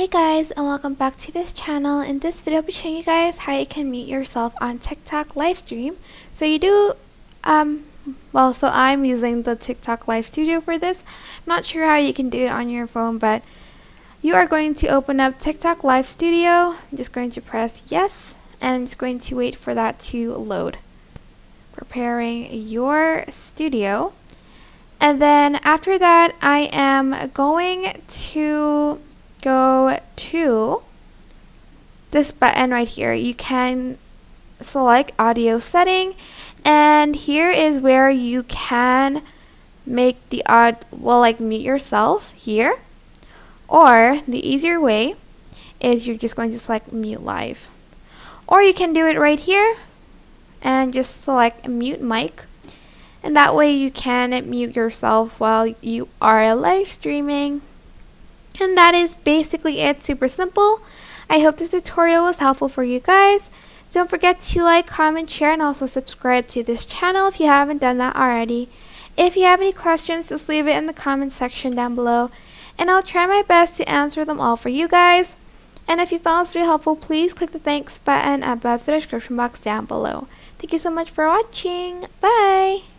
Hey guys, and welcome back to this channel. In this video I'll be showing you guys how you can mute yourself on TikTok live stream. So you do so I'm using the TikTok live studio for this. I'm not sure how you can do it on your phone, but you are going to open up TikTok live studio. I'm just going to press yes, and I'm just going to wait for that to load. Preparing your studio. And then after that, I am going to go to this button right here. You can select audio setting, and here is where you can make the mute yourself here, or the easier way is you're just going to select mute live, or you can do it right here and just select mute mic, and that way you can mute yourself while you are live streaming. And that is basically it. Super simple. I hope this tutorial was helpful for you guys. Don't forget to like, comment, share, and also subscribe to this channel if you haven't done that already. If you have any questions, just leave it in the comment section down below, and I'll try my best to answer them all for you guys. And if you found this video helpful, please click the thanks button above the description box down below. Thank you so much for watching. Bye!